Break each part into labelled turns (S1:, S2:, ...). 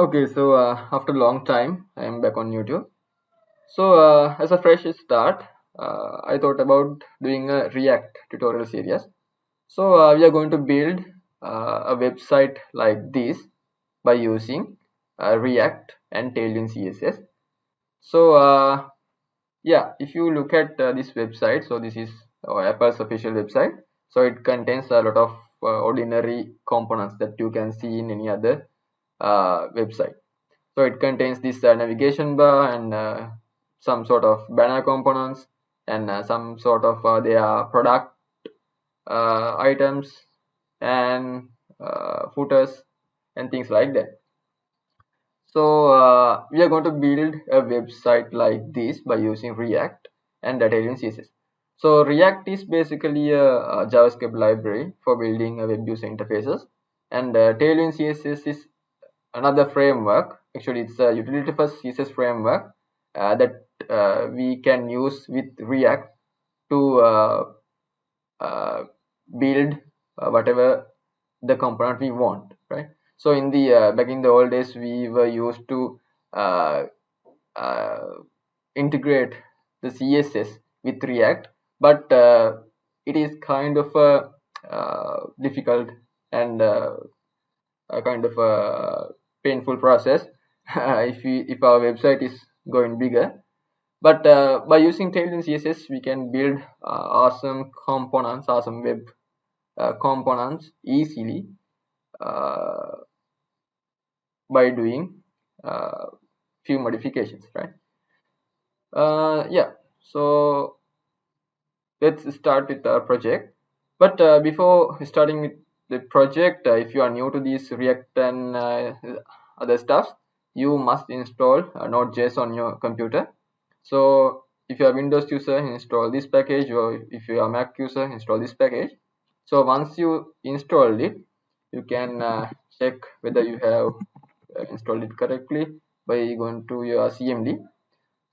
S1: Okay, so after a long time, I am back on YouTube. So as a fresh start, I thought about doing a React tutorial series. So we are going to build a website like this by using React and Tailwind CSS. So yeah, if you look at this website, so this is Apple's official website. So it contains a lot of ordinary components that you can see in any other website. So it contains this navigation bar and some sort of banner components and some sort of their product items and footers and things like that. So we are going to build a website like this by using React and Tailwind CSS. So React is basically a JavaScript library for building web user interfaces, and Tailwind CSS is another framework. Actually, it's a utility first CSS framework that we can use with React to build whatever the component we want, right? So in the back in the old days, we were used to uh, uh, integrate the CSS with React, but it is kind of a difficult and a kind of a painful process if our website is going bigger. But by using Tailwind CSS, we can build awesome components, awesome web components easily uh, by doing few modifications, right? Yeah, so let's start with our project. But before starting with the project, if you are new to this React and other stuff, you must install Node.js on your computer. So if you are Windows user, install this package, or if you are Mac user, install this package. So once you install it, you can check whether you have installed it correctly by going to your CMD.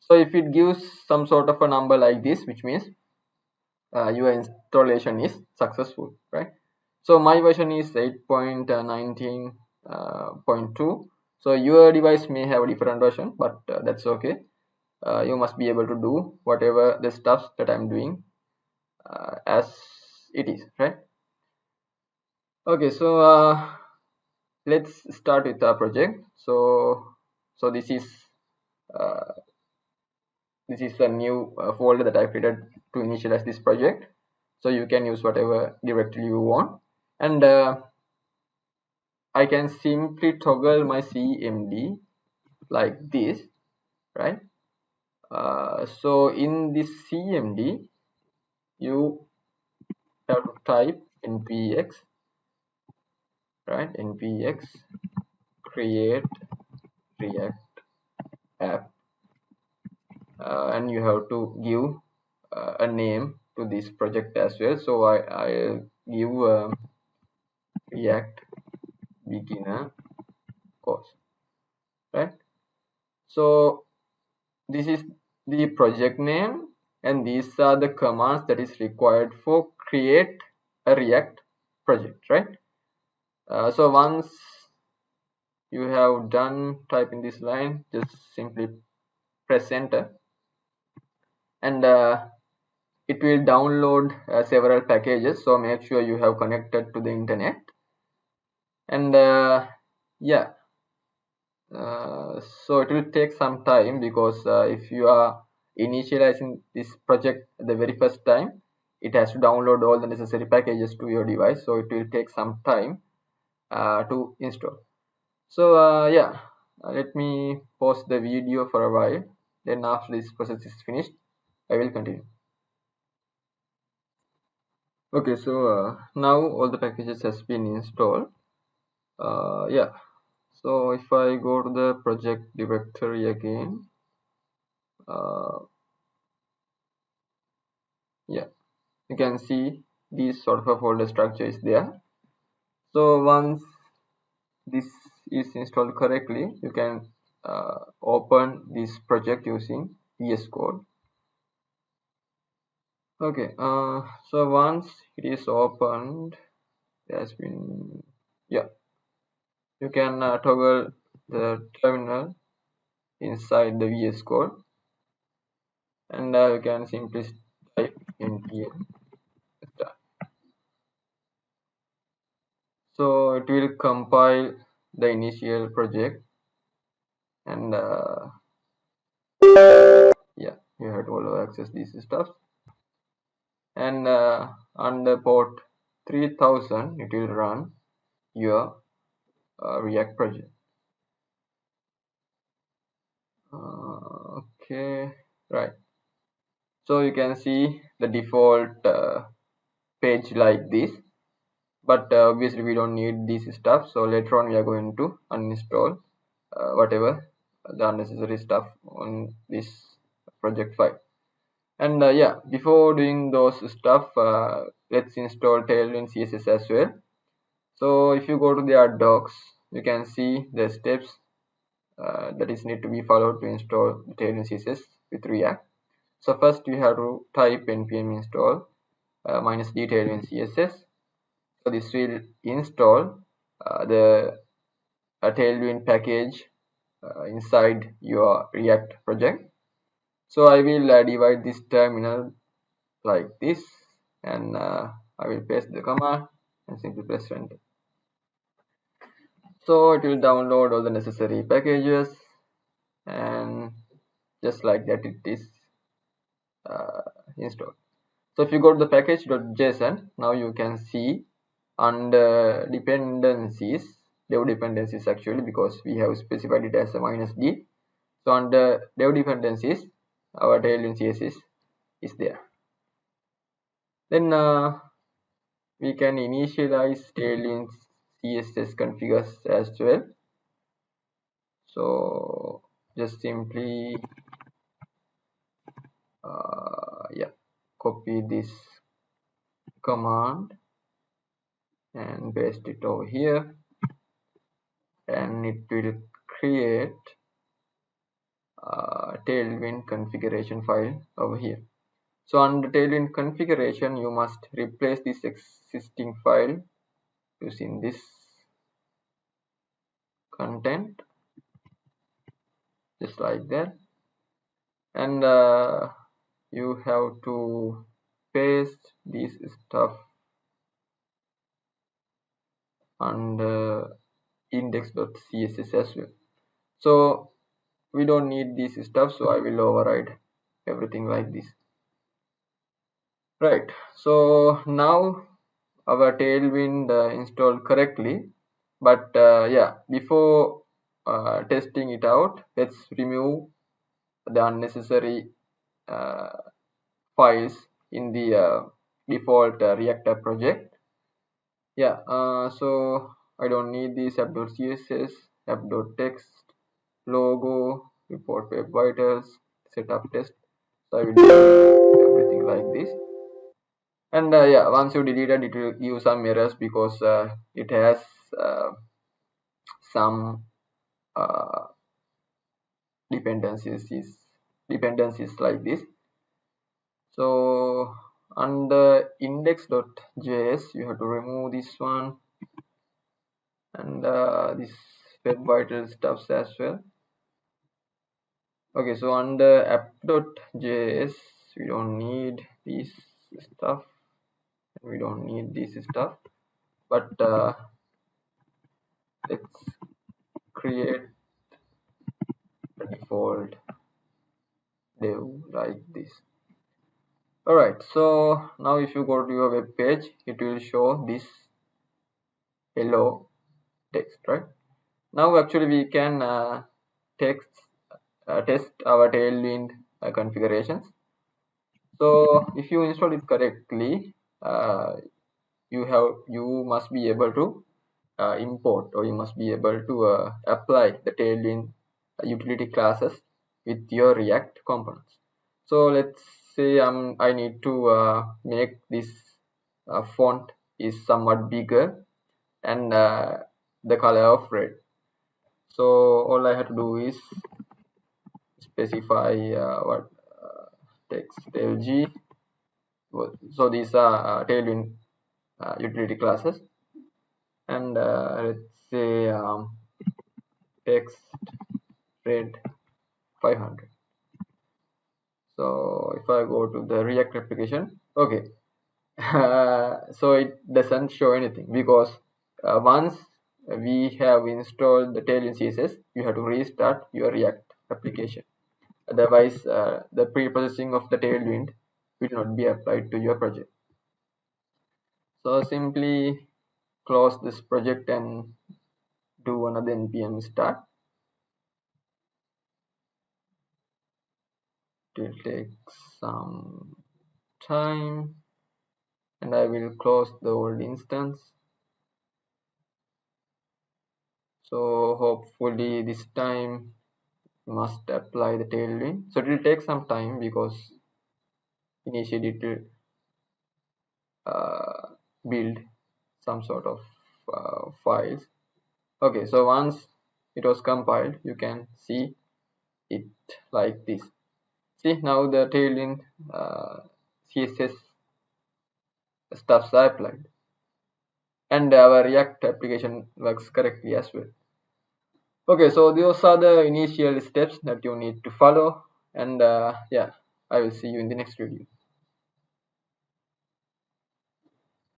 S1: So if it gives some sort of a number like this, which means your installation is successful, right? So my version is 8.19.2. So your device may have a different version, but that's okay. You must be able to do whatever the stuff that I'm doing as it is, right? Okay, so let's start with our project. So uh, this is a new folder that I created to initialize this project. So you can use whatever directory you want, and I can simply toggle my CMD like this, right? So in this CMD, you have to type npx, right? Npx create React app, and you have to give a name to this project as well. So I give React beginner course, right? So this is the project name, and these are the commands that is required for create a React project, right? So once you have done typing this line, just simply press enter, and it will download several packages. So make sure you have connected to the internet, and yeah, so it will take some time because if you are initializing this project the very first time, it has to download all the necessary packages to your device, so it will take some time to install. So yeah, let me pause the video for a while, then after this process is finished, I will continue. Okay, so now all the packages has been installed. Yeah, so if I go to the project directory again, yeah, you can see this sort of a folder structure is there. So once this is installed correctly, you can open this project using VS Code. Okay, so once it is opened, it has been, yeah, you can toggle the terminal inside the VS Code, and you can simply type npm start. So it will compile the initial project, and yeah, you have to all access these stuff. And on the port 3000, it will run your React project. Okay, right. So you can see the default page like this, but obviously we don't need this stuff. So later on we are going to uninstall whatever the unnecessary stuff on this project file. And yeah, before doing those stuff, let's install Tailwind CSS as well. So if you go to their docs, you can see the steps that is need to be followed to install Tailwind CSS with React. So first we have to type npm install -d Tailwind CSS. So this will install the Tailwind package inside your React project. So I will divide this terminal like this, and I will paste the command and simply press enter. So it will download all the necessary packages, and just like that it is installed. So if you go to the package.json, now you can see under dependencies, dev dependencies actually, because we have specified it as a -d. So under dev dependencies, our Tailwind CSS is there. Then we can initialize Tailwind CSS configures as well. So just simply yeah, copy this command and paste it over here, and it will create Tailwind configuration file over here. So under Tailwind configuration, you must replace this existing file using this content, just like that, and you have to paste this stuff under index.css as well. So we don't need this stuff, so I will override everything like this. Right, so now our Tailwind installed correctly, but yeah, before testing it out, let's remove the unnecessary uh, files in the default React app project. Yeah, so I don't need this app.css, app.text, logo, report web vitals, setup test. So I will do everything like this. And yeah, once you delete it, it will give some errors because it has some uh, dependencies like this. So under index.js, you have to remove this one, and this web vital stuffs as well. Okay, so under app.js, we don't need this stuff, we don't need this stuff, but let's create a default div like this. Alright, so now if you go to your web page, it will show this hello text, right? Now actually we can test our Tailwind configurations. So if you install it correctly, you must be able to import, or you must be able to apply the Tailwind utility classes with your React components. So let's say I need to make this font is somewhat bigger, and the color of red. So all I have to do is specify what text lg. So these are Tailwind utility classes, and let's say text red 500. So if I go to the React application, okay, so it doesn't show anything because once we have installed the tailwind CSS, you have to restart your React application. Otherwise, the pre-processing of the tailwind will not be applied to your project. So simply close this project and do another npm start. It will take some time, and I will close the old instance. So hopefully this time must apply the tailwind. So it will take some time because initially it will build some sort of files. Okay, so once it was compiled, you can see it like this. See, now the tailwind CSS stuffs are applied, and our React application works correctly as well. Okay, so those are the initial steps that you need to follow, and yeah, I will see you in the next video.